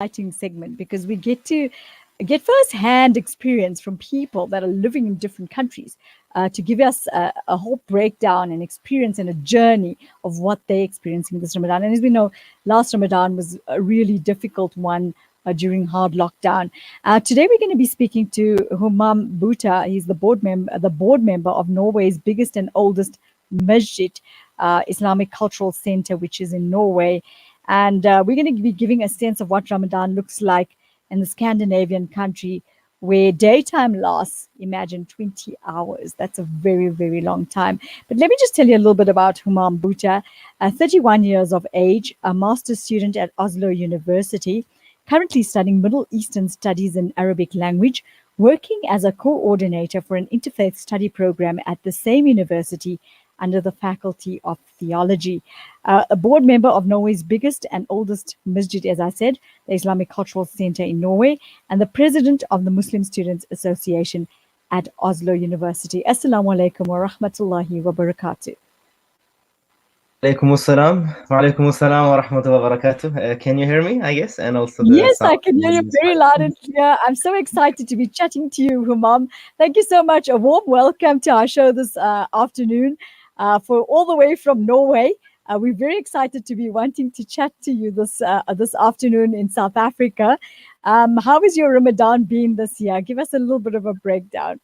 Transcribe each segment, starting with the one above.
exciting segment because we get to get first-hand experience from people that are living in different countries to give us a whole breakdown and experience and a journey of what they're experiencing this Ramadan. And as we know, last Ramadan was a really difficult one during hard lockdown. Today we're going to be speaking to Hummam Bhutta. He's the board member of Norway's biggest and oldest Masjid Islamic Cultural Center, which is in Norway. And we're going to be giving a sense of what Ramadan looks like in the Scandinavian country, where daytime lasts, imagine 20 hours. That's a very, very long time. But let me just tell you a little bit about Hummam Bhutta, 31 years of age, a master's student at Oslo University, currently studying Middle Eastern studies and Arabic language, working as a coordinator for an interfaith study program at the same university under the Faculty of Theology. A board member of Norway's biggest and oldest masjid, as I said, the Islamic Cultural Center in Norway, and the president of the Muslim Students Association at Oslo University. Assalamu alaikum wa rahmatullahi wa barakatuh. Alaikum assalam. Wa alaikum assalam wa rahmatullahi wa barakatuh. Can you hear me, I guess? And also yes, I can hear you very loud and clear. I'm so excited to be chatting to you, Hummam. Thank you so much. A warm welcome to our show this afternoon. For all the way from Norway. We're very excited to be wanting to chat to you this afternoon in South Africa. How has your Ramadan been this year? Give us a little bit of a breakdown.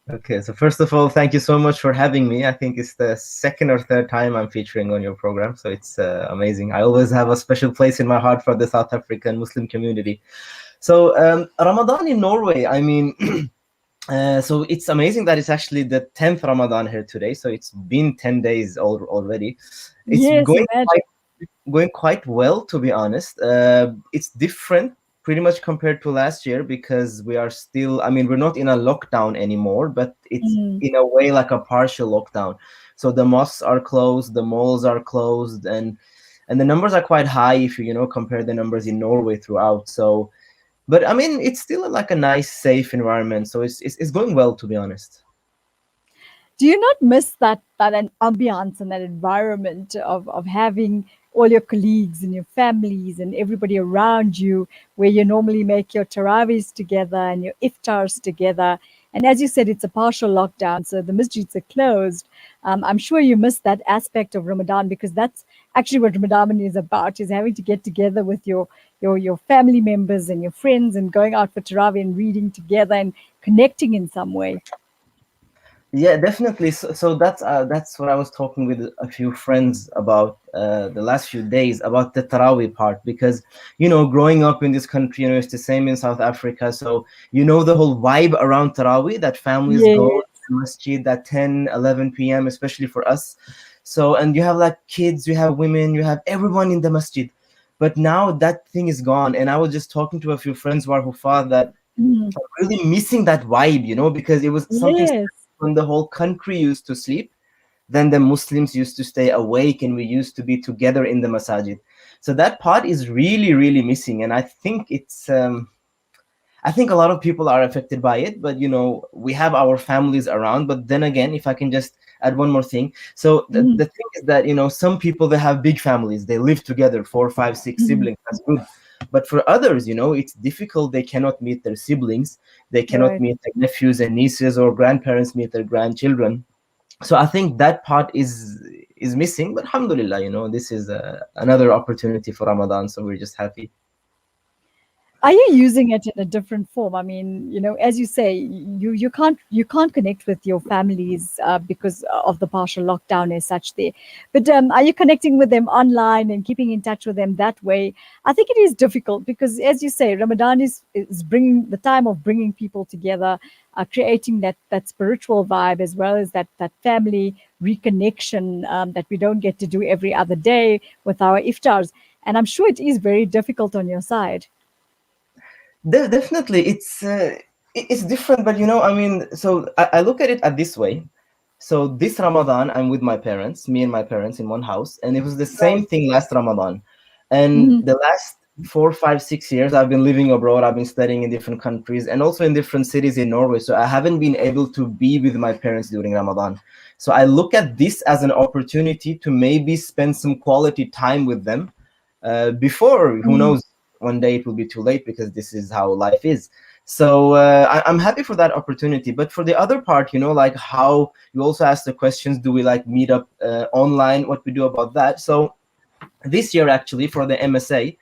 Okay, so first of all, thank you so much for having me. I think it's the second or third time I'm featuring on your program, so it's amazing. I always have a special place in my heart for the South African Muslim community. So Ramadan in Norway, I mean, so it's amazing that it's actually the 10th Ramadan here today. So it's been 10 days already. It's going quite well, to be honest. It's different pretty much compared to last year because we are still, I mean, we're not in a lockdown anymore, but it's in a way like a partial lockdown. So the mosques are closed, the malls are closed, and the numbers are quite high if you compare the numbers in Norway throughout. So but I mean, it's still like a nice, safe environment. So it's going well, to be honest. Do you not miss that ambiance and that environment of having all your colleagues and your families and everybody around you, where you normally make your tarawihs together and your iftars together? And as you said, it's a partial lockdown, so the masjids are closed. I'm sure you miss that aspect of Ramadan because that's actually what Ramadan is about, is having to get together with your family members and your friends and going out for tarawih and reading together and connecting in some way. Yeah, definitely. So that's what I was talking with a few friends about the last few days about the tarawih part, because growing up in this country, it's the same in South Africa. So the whole vibe around tarawih, that families go to the masjid at 10, 11 p.m., especially for us. So, and you have like kids, you have women, you have everyone in the masjid. But now that thing is gone. And I was just talking to a few friends who are Huffaz that are really missing that vibe, because it was something when the whole country used to sleep, then the Muslims used to stay awake and we used to be together in the masajid. So that part is really, really missing. And I think it's, I think a lot of people are affected by it, but we have our families around. But then again, if I can just add one more thing. So the thing is that, some people, they have big families, they live together, 4, 5, 6 siblings, that's good. But for others, it's difficult. They cannot meet their siblings. They cannot meet their nephews and nieces, or grandparents meet their grandchildren. So I think that part is missing. But alhamdulillah, this is another opportunity for Ramadan. So we're just happy. Are you using it in a different form? I mean, as you say, you can't connect with your families because of the partial lockdown as such there. But are you connecting with them online and keeping in touch with them that way? I think it is difficult because, as you say, Ramadan is bringing the time of bringing people together, creating that spiritual vibe, as well as that family reconnection that we don't get to do every other day with our iftars. And I'm sure it is very difficult on your side. Definitely, it's different, but I mean, so I look at it this way. So this Ramadan, I'm with my parents, me and my parents in one house, and it was the same thing last Ramadan. And the last 4, 5, 6 years, I've been living abroad. I've been studying in different countries and also in different cities in Norway. So I haven't been able to be with my parents during Ramadan. So I look at this as an opportunity to maybe spend some quality time with them before, who knows, one day it will be too late, because this is how life is. So I'm happy for that opportunity. But for the other part, like how you also asked the questions, do we like meet up online, what we do about that. So this year, actually, for the MSA,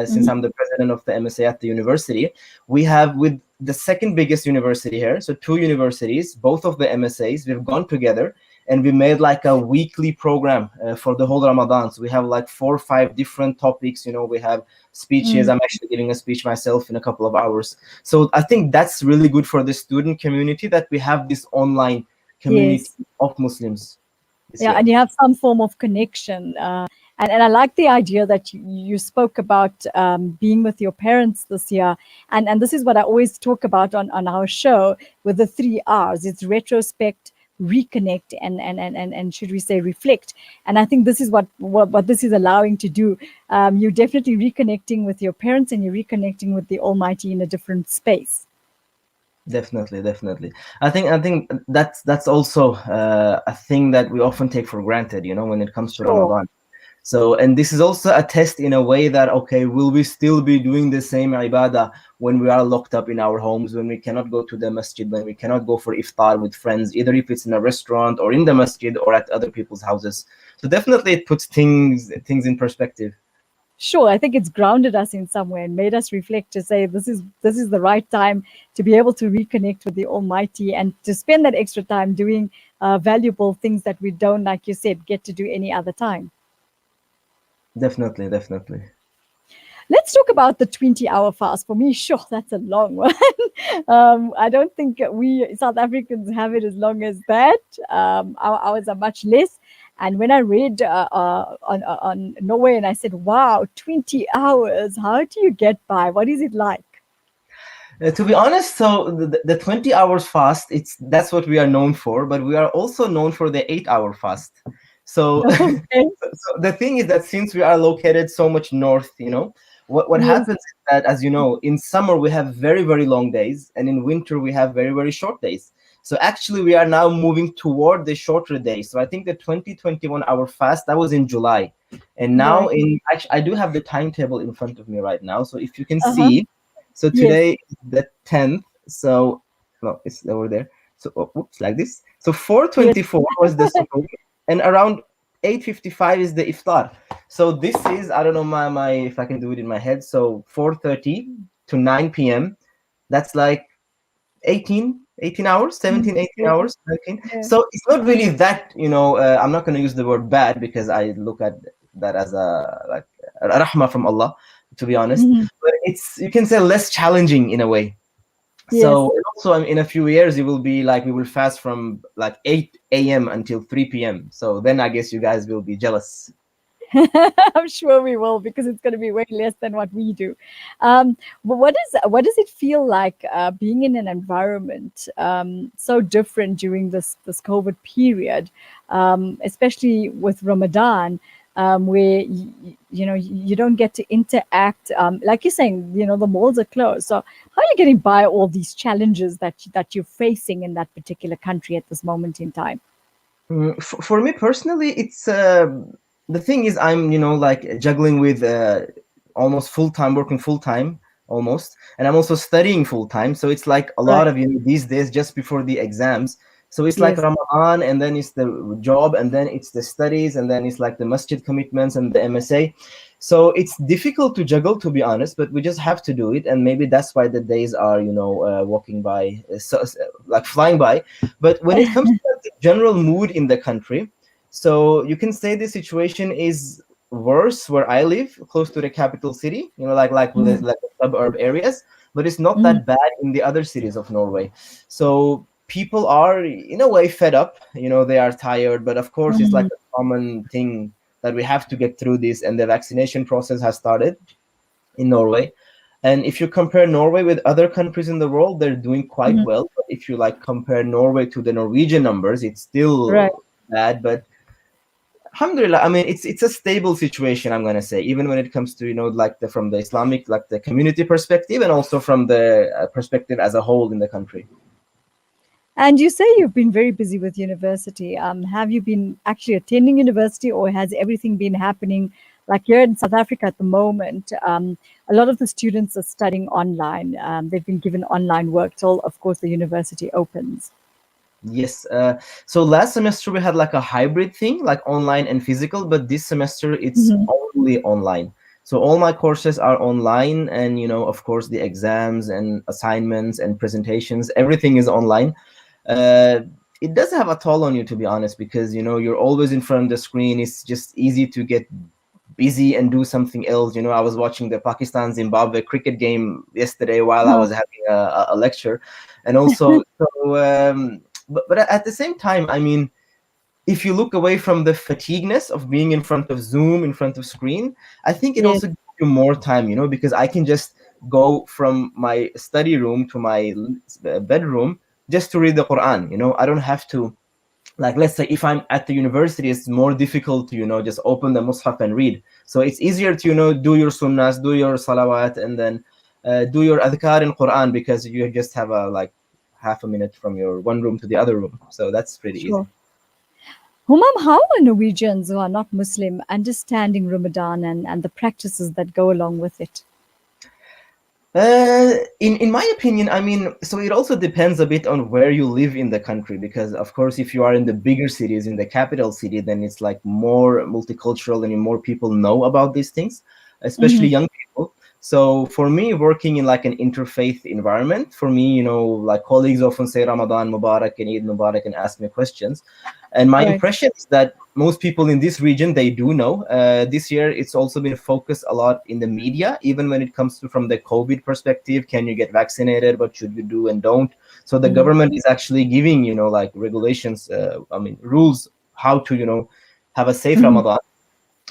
since I'm the president of the MSA at the university, we have, with the second biggest university here, so two universities, both of the MSAs, we've gone together and we made like a weekly program for the whole Ramadan. So we have like 4 or 5 different topics. We have speeches. I'm actually giving a speech myself in a couple of hours. So I think that's really good for the student community, that we have this online community Yes. of Muslims this Yeah, year. and you have some form of connection. And I like the idea that you spoke about being with your parents this year. And this is what I always talk about on our show with the 3 R's. It's retrospect, reconnect, and should we say reflect. And I think this is what this is allowing to do. You're definitely reconnecting with your parents, and you're reconnecting with the Almighty in a different space. Definitely. I think that's also a thing that we often take for granted, when it comes to Sure. Ramadan. So, and this is also a test in a way that, okay, will we still be doing the same ibadah when we are locked up in our homes, when we cannot go to the masjid, when we cannot go for iftar with friends, either if it's in a restaurant or in the masjid or at other people's houses. So definitely it puts things in perspective. Sure, I think it's grounded us in some way and made us reflect to say this is the right time to be able to reconnect with the Almighty and to spend that extra time doing valuable things that we don't, like you said, get to do any other time. Definitely. Let's talk about the 20-hour fast. For me, sure, that's a long one. I don't think we South Africans have it as long as that. Our hours are much less. And when I read on Norway, and I said, wow, 20 hours, how do you get by? What is it like? To be honest, so the 20 hours fast, that's what we are known for, but we are also known for the 8-hour fast. So, Okay. so the thing is that since we are located so much north, what Yes. happens is that, as you know, in summer we have very, very long days, and in winter we have very, very short days. So actually we are now moving toward the shorter days. So I think the 2021-hour fast, that was in July. And now, Right. in actually, I do have the timetable in front of me right now. So if you can Uh-huh. see, so Yes. today is the 10th. So no, it's over there. So oops, like this. So Yes. 4:24 was the suhoor, and around 8:55 is the iftar. So this is, I don't know my if I can do it in my head. So 4:30 to 9 p.m. That's like 18 hours, 17, 18 Yes. hours, 19. Yeah. So it's not really that, I'm not going to use the word bad, because I look at that as a like a rahmah from Allah, to be honest. Mhm. But it's, you can say, less challenging in a way. Yes. So also, in a few years, it will be like we will fast from like 8 a.m. until 3 p.m. So then I guess you guys will be jealous. I'm sure we will, because it's going to be way less than what we do. But what does it feel like being in an environment so different during this COVID period, especially with Ramadan, where you don't get to interact, like you're saying, the malls are closed. So how are you getting by all these challenges that you're facing in that particular country at this moment in time? For me personally, it's the thing is, I'm like juggling with almost full time, working full time almost, and I'm also studying full time. So it's like a Right. lot of these days just before the exams. So it's like Yes. Ramadan, and then it's the job, and then it's the studies, and then it's like the masjid commitments and the MSA. So it's difficult to juggle, to be honest, but we just have to do it, and maybe that's why the days are walking by, like flying by. But when it comes to the general mood in the country, so you can say the situation is worse where I live, close to the capital city, like with Mhm. like the suburb areas, but it's not Mhm. that bad in the other cities of Norway. So people are in a way fed up, they are tired, but of course it's like Mhm. a common thing that we have to get through this, and the vaccination process has started in Norway. And if you compare Norway with other countries in the world, they're doing quite Mhm. well. But if you like compare Norway to the Norwegian numbers, it's Right. still bad. But alhamdulillah, I mean, it's a stable situation, I'm gonna say, even when it comes to like from the Islamic, like the community perspective, and also from the perspective as a whole in the country. And you say you've been very busy with university. Have you been actually attending university, or has everything been happening Like here in South Africa at the moment, a lot of the students are studying online. They've been given online work till, of course, the university opens. Yes. So last semester we had like a hybrid thing, like online and physical, but this semester it's Mhm. only online. So all my courses are online, and of course, the exams and assignments and presentations, everything is online. Uh, it does have a toll on you, to be honest, because you're always in front of the screen. It's just easy to get busy and do something else. I was watching the Pakistan Zimbabwe cricket game yesterday while I Uh-huh. was having a lecture, and also but at the same time, I mean, if you look away from the fatigueness of being in front of Zoom, in front of screen, I think it Yes, also gives you more time, because I can just go from my study room to my bedroom just to read the Quran. I don't have to, like, let's say if I'm at the university, it's more difficult to just open the mushaf and read. So it's easier to do your sunnahs, do your salawat, and then do your adhkar in Quran, because you just have a like half a minute from your one room to the other room, so that's pretty easy. sure. Humam, how are Norwegians who are not Muslim understanding Ramadan and the practices that go along with it? In my opinion, I mean, so it also depends a bit on where you live in the country, because of course, if you are in the bigger cities, in the capital city, then it's like more multicultural and more people know about these things, especially Hmm. young people. So for me, working in like an interfaith environment, for me, like colleagues often say Ramadan Mubarak and Eid Mubarak and ask me questions. And my Right. impression is that most people in this region, they do know. This year, it's also been focused a lot in the media, even when it comes to from the COVID perspective. Can you get vaccinated? What should you do and don't? So the Mm. government is actually giving, like regulations, I mean, rules, how to, have a safe Mhm. Ramadan.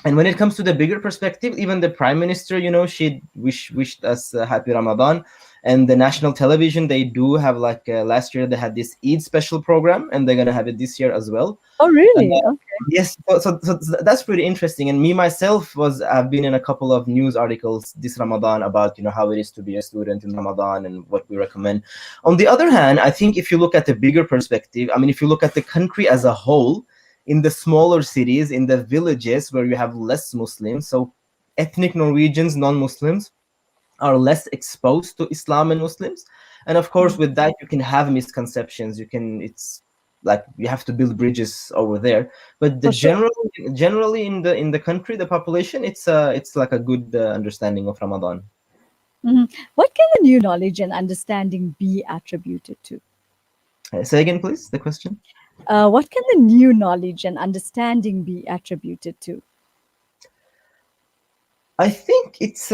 And when it comes to the bigger perspective, even the prime minister, she wished us a happy Ramadan. And the national television, they do have like last year they had this Eid special program, and they're gonna have it this year as well. Oh, uh, really? Okay. yes, so that's pretty interesting. And me myself I've been in a couple of news articles this Ramadan about how it is to be a student in Ramadan and what we recommend. On the other hand, I think if you look at the bigger perspective, I mean, if you look at the country as a whole, in the smaller cities, in the villages where you have less Muslims, so ethnic Norwegians, non-Muslims, are less exposed to Islam and Muslims. And of course, with that, you can have misconceptions. It's like you have to build bridges over there. But the For sure. generally in the country, the population, it's like a good understanding of Ramadan. Mhm. What can the new knowledge and understanding be attributed to? Say again, please, the question. What can the new knowledge and understanding be attributed to? I think it's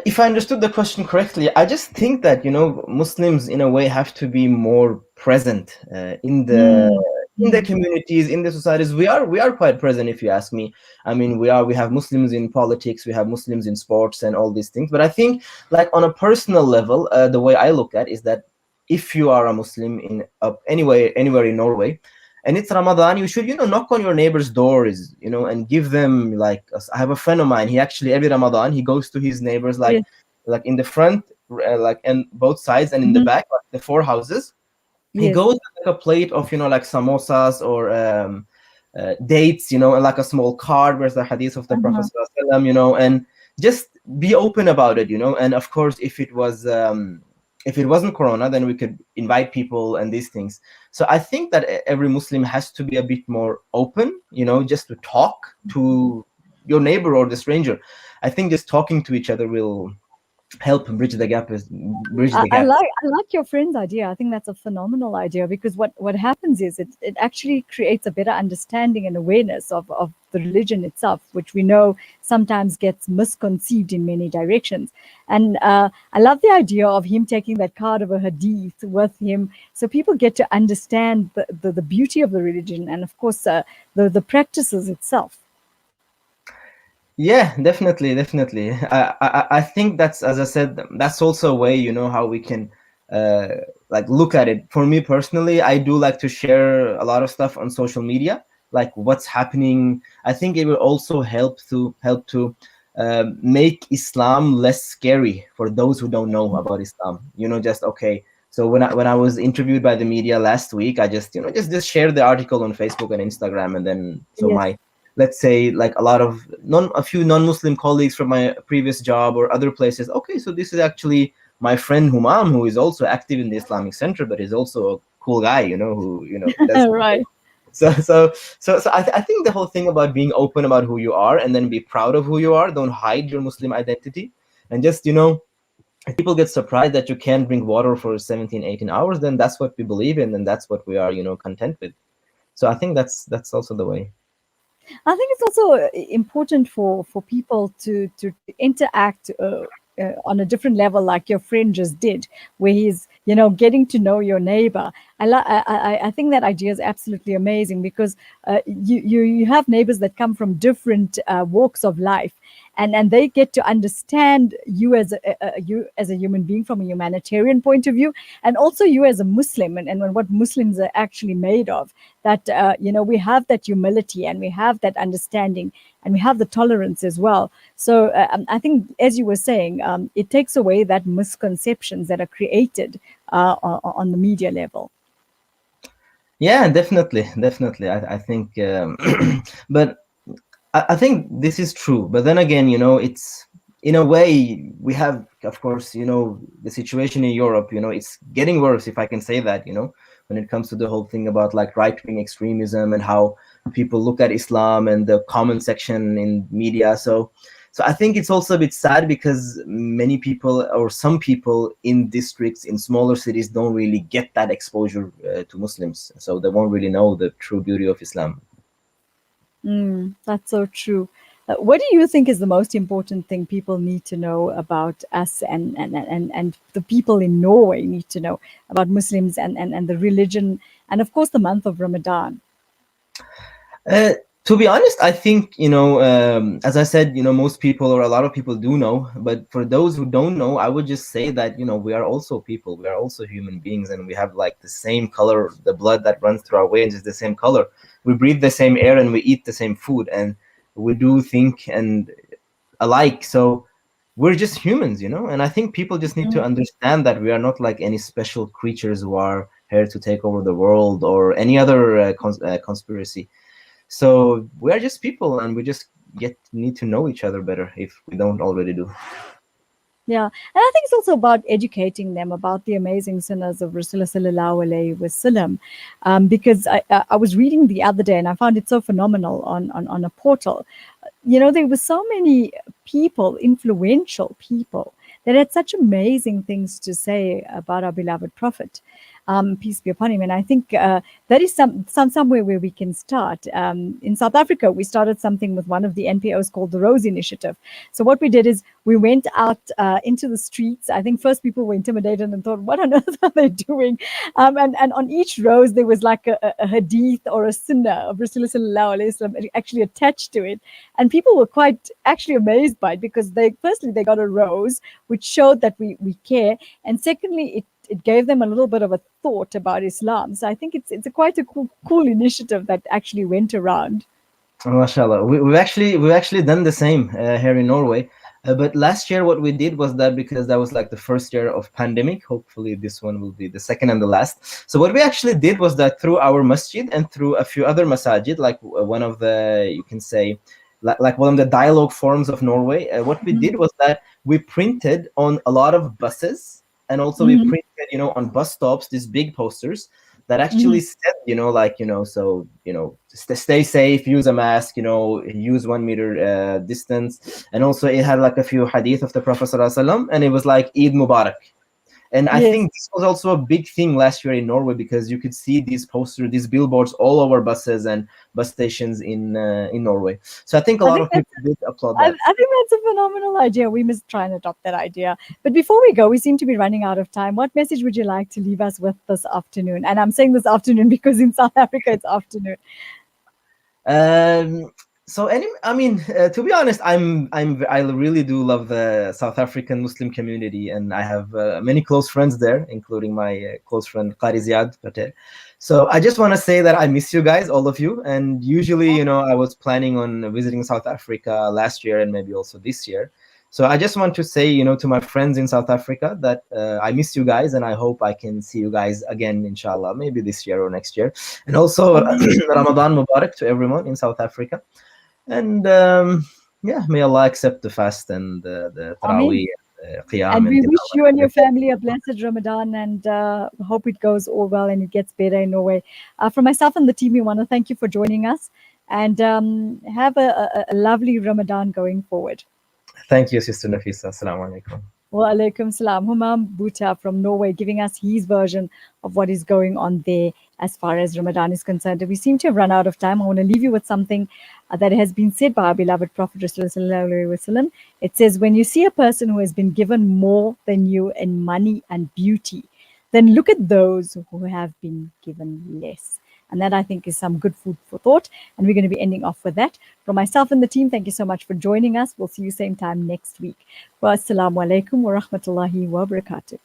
if I understood the question correctly, I just think that Muslims in a way have to be more present Mm. in the Mm. communities, in the societies. We are quite present, if you ask me. I mean, we have Muslims in politics, we have Muslims in sports and all these things. But I think, like on a personal level, the way I look at is that if you are a Muslim in anywhere in Norway, and it's Ramadan, you should knock on your neighbor's doors, and give them like I have a friend of mine. He actually every Ramadan he goes to his neighbors, Yes. like in the front, like and both sides, and in the Mhm. back, like the four houses. He Yes. goes with like a plate of like samosas or dates, and like a small card where's the hadith of the Prophet Uh-huh. Sallallahu Alaihi Wasallam, and just be open about it, and of course if it wasn't Corona, then we could invite people and these things. So I think that every Muslim has to be a bit more open, just to talk to your neighbor or the stranger. I think just talking to each other will help bridge the gap. I like your friend's idea. I think that's a phenomenal idea because what happens is it actually creates a better understanding and awareness of the religion itself, which we know sometimes gets misconceived in many directions. And I love the idea of him taking that card of a hadith with him, so people get to understand the beauty of the religion and, of course, the practices itself. Yeah, definitely, definitely. I think that's, as I said, that's also a way, how we can uh, like look at it. For me personally, I do like to share a lot of stuff on social media, like what's happening. I think it will also help to make Islam less scary for those who don't know about Islam. Just okay. So when I was interviewed by the media last week, I just just shared the article on Facebook and Instagram, and then so Yes. let's say like a few non-Muslim colleagues from my previous job or other places. Okay, so this is actually my friend Hummam, who is also active in the Islamic Center, but is also a cool guy, who does. Right. So I think the whole thing about being open about who you are and then be proud of who you are, don't hide your Muslim identity, and just if people get surprised that you can drink water for 17, 18 hours, then that's what we believe in, and that's what we are content with. So I think that's also the way. I think it's also important for people to interact on a different level, like your friend just did, where he's getting to know your neighbor. I think that idea is absolutely amazing, because you have neighbors that come from different walks of life, and they get to understand you as a human being from a humanitarian point of view, and also you as a Muslim, and what Muslims are actually made of. That we have that humility, and we have that understanding, and we have the tolerance as well. So I think, as you were saying, it takes away that misconceptions that are created on the media level. Yeah, definitely. I think, but I think this is true. But then again, it's in a way we have, of course, the situation in Europe. It's getting worse, if I can say that. When it comes to the whole thing about like right-wing extremism and how people look at Islam and the comment section in media. So I think it's also a bit sad because many people, or some people in districts in smaller cities, don't really get that exposure to Muslims, so they won't really know the true beauty of Islam. That's so true. What do you think is the most important thing people need to know about us, and the people in Norway need to know about Muslims, and the religion, and of course the month of Ramadan? Uh, to be honest, I think, as I said, most people or a lot of people do know. But for those who don't know, I would just say that, we are also people. We are also human beings, and we have like the same color. The blood that runs through our veins is the same color. We breathe the same air and we eat the same food, and we do think and alike. So we're just humans, and I think people just need to understand that we are not like any special creatures who are here to take over the world or any other conspiracy. So we are just people, and we just need to know each other better if we don't already do. Yeah, and I think it's also about educating them about the amazing sinners of Rasulullah Sallallahu Alaihi Wasallam, because I was reading the other day, and I found it so phenomenal on a portal. There were so many people, influential people, that had such amazing things to say about our beloved Prophet. Peace be upon him. And I think that is somewhere where we can start. In South Africa, we started something with one of the NPOs called the Rose Initiative. So what we did is we went out into the streets. I think first people were intimidated and thought, what on earth are they doing? And on each rose, there was like a hadith or a sunnah of Rasulullah Sallallahu Alaihi Wasallam actually attached to it. And people were quite actually amazed by it, because firstly, they got a rose, which showed that we care. And secondly, it gave them a little bit of a thought about Islam. So I think it's quite a cool initiative that actually went around. Oh, mashallah, we've actually done the same here in Norway. But last year, what we did was that, because that was like the first year of pandemic, hopefully this one will be the second and the last. So what we actually did was that through our masjid and through a few other masajid, like one of the, you can say, like one of the dialogue forums of Norway, what we did was that we printed on a lot of buses, and also we Mhm. printed, on bus stops, these big posters that Mhm. actually said, so, stay safe, use a mask, use 1 meter distance. And also it had like a few hadith of the Prophet Sallallahu Alaihi Wasallam, and it was like Eid Mubarak. And I Yes. think this was also a big thing last year in Norway, because you could see these posters, these billboards all over buses and bus stations in Norway. So I think a I lot think of that's people did applaud I, that. I think that's a phenomenal idea. We must try and adopt that idea. But before we go, we seem to be running out of time. What message would you like to leave us with this afternoon? And I'm saying this afternoon because in South Africa it's afternoon. Um, I mean, to be honest, I really do love the South African Muslim community, and I have many close friends there, including my close friend Qari Ziad Patel. So I just want to say that I miss you guys, all of you. And usually, I was planning on visiting South Africa last year and maybe also this year. So I just want to say, to my friends in South Africa, that I miss you guys, and I hope I can see you guys again, inshallah, maybe this year or next year. And also, Amazing. Ramadan Mubarak to everyone in South Africa. And yeah, may Allah accept the fast and the Amen. Taraweeh, Qiyam, And and we wish Tilawah you and and your everything. family a blessed Ramadan and hope it goes all well and it gets better in Norway. From myself and the team, we want to thank you for joining us and have a lovely Ramadan going forward. Thank you, Sister Nafisa. Assalamu alaikum. Wa alaikum salam. Hummam Bhutta from Norway giving us his version of what is going on there as far as Ramadan is concerned. We seem to have run out of time. I want to leave you with something that has been said by our beloved Prophet Rasulullah. It says, when you see a person who has been given more than you in money and beauty, then look at those who have been given less. And that, I think, is some good food for thought. And we're going to be ending off with that. From myself and the team, thank you so much for joining us. We'll see you same time next week. Wassalamu alaikum wa rahmatullahi wa barakatuh.